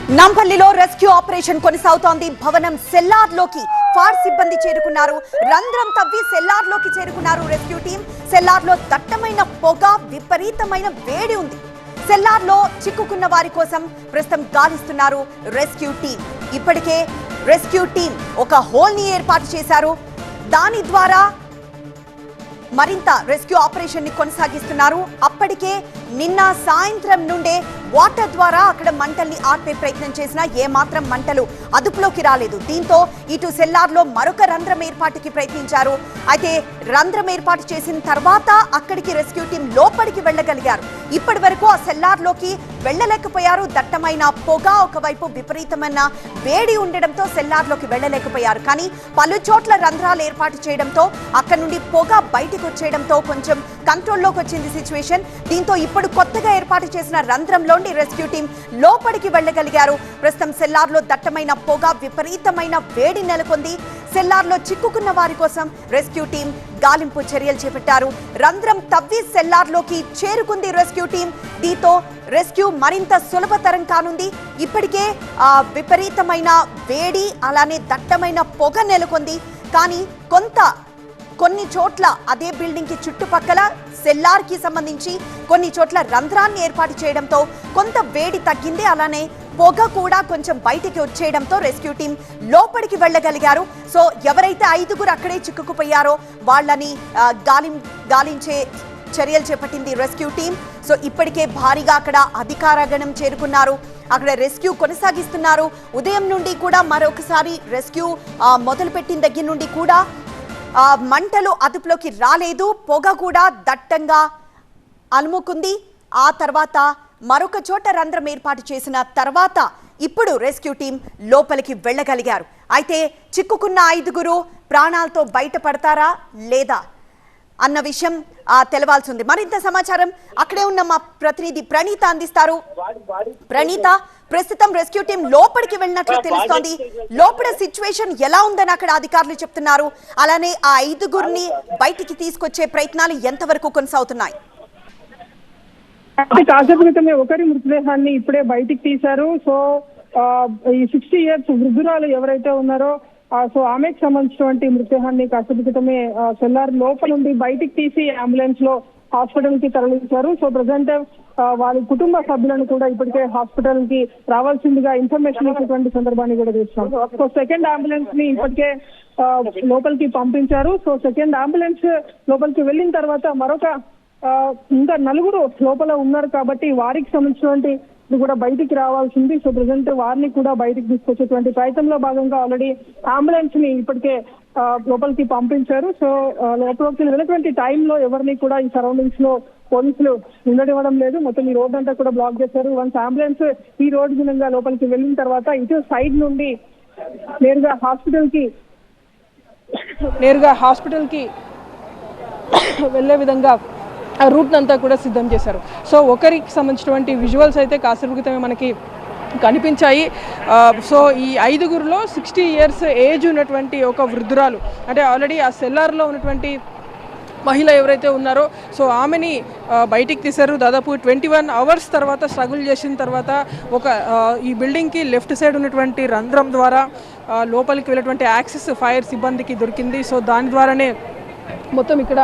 నంపల్లిలో rescue operation కొనసాగుతోంది. భవనం సెల్లార్లోకి fire సిబ్బంది చేరుకున్నారు. రంధ్రం తవ్వి సెల్లార్లోకి చేరుకున్నారు రెస్క్యూ టీం. సెల్లార్లో దట్టమైన పొగ, విపరీతమైన వేడి ఉంది. సెల్లార్లో చిక్కుకున్న వారి కోసం ప్రస్తుతం గాలిస్తున్నారు రెస్క్యూ టీం. ఇప్పటికే రెస్క్యూ టీం ఒక హోల్ ని ఏర్పాటు చేశారు. దాని ద్వారా మరింత రెస్క్యూ ఆపరేషన్ ని కొనసాగిస్తున్నారు. అప్పటికే నిన్న సాయంత్రం నుండే వాటర్ ద్వారా అక్కడ మంటల్ని ఆర్పే ప్రయత్నం చేసినా ఏమాత్రం మంటలు అదుపులోకి రాలేదు. దీంతో ఇటు సెల్లార్లో మరొక రంధ్రం ఏర్పాటుకి ప్రయత్నించారు. అయితే రంధ్రం ఏర్పాటు చేసిన తర్వాత అక్కడికి రెస్క్యూ టీం లోపలికి వెళ్ళగలిగారు. ఇప్పటి వరకు ఆ సెల్లార్లోకి వెళ్ళలేకపోయారు. దట్టమైన పొగ, ఒకవైపు విపరీతమైన వేడి ఉండడంతో సెల్లార్లోకి వెళ్ళలేకపోయారు. కానీ పలు చోట్ల రంధ్రాలు ఏర్పాటు చేయడంతో అక్కడ నుండి పొగ బయటకు వచ్చేయడంతో కొంచెం కంట్రోల్లోకి వచ్చింది సిచ్యువేషన్. దీంతో ఇప్పుడు కొత్తగా ఏర్పాటు చేసిన రంధ్రంలోని రెస్క్యూ టీం లోపలికి వెళ్ళగలిగారు. ప్రస్తుతం సెల్లార్లో దట్టమైన పొగ, విపరీతమైన వేడి నెలకొంది. సెల్లార్లో చిక్కుకున్న వారి కోసం రెస్క్యూ టీం గాలింపు చర్యలు చేపట్టారు. రంధ్రం తవ్వి సెల్లార్లోకి చేరుకుంది రెస్క్యూ టీం. దీంతో రెస్క్యూ మరింత సులభతరం కానుంది. ఇప్పటికే విపరీతమైన వేడి, అలానే దట్టమైన పొగ నెలకొంది. కానీ కొన్ని చోట్ల అదే బిల్డింగ్ కి చుట్టుపక్కల సెల్లార్ కి సంబంధించి కొన్ని చోట్ల రంధ్రాన్ని ఏర్పాటు చేయడంతో కొంత వేడి తగ్గింది. అలానే పొగ కూడా కొంచెం బయటికి వచ్చేయడంతో రెస్క్యూ టీం లోపలికి వెళ్ళగలిగారు. సో ఎవరైతే 5గురు అక్కడే చిక్కుకుపోయారో వాళ్ళని గాలించే చర్యలు చేపట్టింది రెస్క్యూ టీం. సో ఇప్పటికే భారీగా అక్కడ అధికారగణం చేరుకున్నారు. అక్కడ రెస్క్యూ కొనసాగిస్తున్నారు. ఉదయం నుండి కూడా మరొకసారి రెస్క్యూ మొదలుపెట్టిన దగ్గర నుండి కూడా మంటలు అదుపులోకి రాలేదు. పొగ కూడా దట్టంగా అలుముకుంది. ఆ తర్వాత మరొక చోట రంధ్రం ఏర్పాటు చేసిన తర్వాత ఇప్పుడు రెస్క్యూ టీం లోపలికి వెళ్ళగలిగారు. అయితే చిక్కుకున్న 5గురు ప్రాణాలతో బయటపడతారా లేదా అన్న విషయం తెలవాల్సి ఉంది. మరింత సమాచారం అక్కడే ఉన్న మా ప్రతినిధి ప్రణీత అందిస్తారు. ప్రణీత, ప్రస్తుతం రెస్క్యూ టీం లోపలికి వెళ్ళినట్లు తెలుస్తోంది. లోపల సిచ్యువేషన్ ఎలా ఉందని అక్కడ అధికారులు చెప్తున్నారు. అలానే ఆ 5గురిని బయటికి తీసుకొచ్చే ప్రయత్నాలు ఎంతవరకు కొనసాగుతున్నాయి? కాసేపు క్రితమే ఒకరి మృతదేహాన్ని ఇప్పుడే బయటికి తీశారు. సో ఈ 60 years వృద్ధురాలు ఎవరైతే ఉన్నారో సో ఆమెకు సంబంధించినటువంటి మృతదేహాన్ని కాసేపు క్రితమే సెల్లార్ లోపల నుండి బయటికి తీసి అంబులెన్స్ లో హాస్పిటల్ కి తరలించారు. సో ప్రజెంట్ వారి కుటుంబ సభ్యులను కూడా ఇప్పటికే హాస్పిటల్ కి రావాల్సిందిగా ఇన్ఫర్మేషన్ ఇచ్చినటువంటి సందర్భాన్ని కూడా చూస్తున్నాం. సో సెకండ్ అంబులెన్స్ ని ఇప్పటికే లోపలికి పంపించారు. సో సెకండ్ అంబులెన్స్ లోపలికి వెళ్ళిన తర్వాత మరొక ఇంకా 4గురు లోపల ఉన్నారు కాబట్టి వారికి సంబంధించినటువంటి కూడా బయటికి రావాల్సింది. సో ప్రజెంట్ వారిని కూడా బయటికి తీసుకొచ్చేటువంటి ప్రయత్నంలో భాగంగా ఆల్రెడీ అంబులెన్స్ ని ఇప్పటికే లోపలికి పంపించారు. సో లోపలికి వెళ్ళినటువంటి టైంలో ఎవరిని కూడా ఈ సరౌండింగ్స్ లో పోలీసులు ఉండనివ్వడం లేదు. మొత్తం ఈ రోడ్ అంతా కూడా బ్లాక్ చేశారు. వన్స్ అంబులెన్స్ ఈ రోడ్ గుణంగా లోపలికి వెళ్ళిన తర్వాత ఇటు సైడ్ నుండి నేరుగా హాస్పిటల్ కి వెళ్లే విధంగా రూట్ అంతా కూడా సిద్ధం చేశారు. సో ఒకరికి సంబంధించినటువంటి విజువల్స్ అయితే కాసేపు క్రితమే మనకి కనిపించాయి. సో ఈ 5గురులో 60 years ఏజ్ ఉన్నటువంటి ఒక వృద్ధురాలు, అంటే ఆల్రెడీ ఆ సెల్లార్లో ఉన్నటువంటి మహిళ ఎవరైతే ఉన్నారో సో ఆమెని బయటికి తీశారు. దాదాపు 21 hours తర్వాత స్ట్రగుల్ చేసిన తర్వాత ఈ బిల్డింగ్కి లెఫ్ట్ సైడ్ ఉన్నటువంటి రంధ్రం ద్వారా లోపలికి వెళ్ళేటువంటి యాక్సెస్ ఫైర్ సిబ్బందికి దొరికింది. సో దాని ద్వారానే మొత్తం ఇక్కడ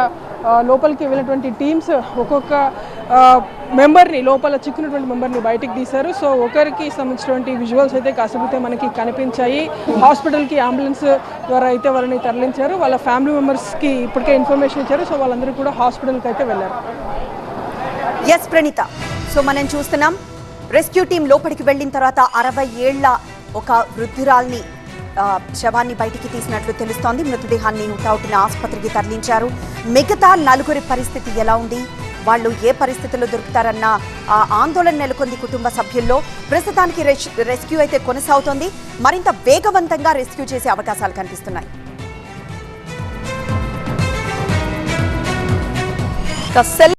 లోపలికి వెళ్ళినటువంటి టీమ్స్ ఒక్కొక్క మెంబర్ని, లోపల చిక్కున్నటువంటి మెంబర్ని బయటికి తీశారు. సో ఒకరికి సంబంధించినటువంటి విజువల్స్ అయితే కాసేపు మనకి కనిపించాయి. హాస్పిటల్కి అంబులెన్స్ ద్వారా అయితే వాళ్ళని తరలించారు. వాళ్ళ ఫ్యామిలీ మెంబర్స్కి ఇప్పటికే ఇన్ఫర్మేషన్ ఇచ్చారు. సో వాళ్ళందరూ కూడా హాస్పిటల్కి అయితే వెళ్ళారు. ఎస్ ప్రణీత, సో మనం చూస్తున్నాం రెస్క్యూ టీం లోపలికి వెళ్ళిన తర్వాత 60 ఏళ్ల ఒక వృద్ధురాల్ని శవాన్ని బయటికి తీసినట్లు తెలుస్తోంది. మృతదేహాన్ని హుటాహుటిన ఆసుపత్రికి తరలించారు. మిగతా 4గురి పరిస్థితి ఎలా ఉంది, వాళ్ళు ఏ పరిస్థితుల్లో దొరుకుతారన్న ఆందోళన నెలకొంది కుటుంబ సభ్యుల్లో. ప్రస్తుతానికి రెస్క్యూ అయితే కొనసాగుతోంది. మరింత వేగవంతంగా రెస్క్యూ చేసే అవకాశాలు కనిపిస్తున్నాయి.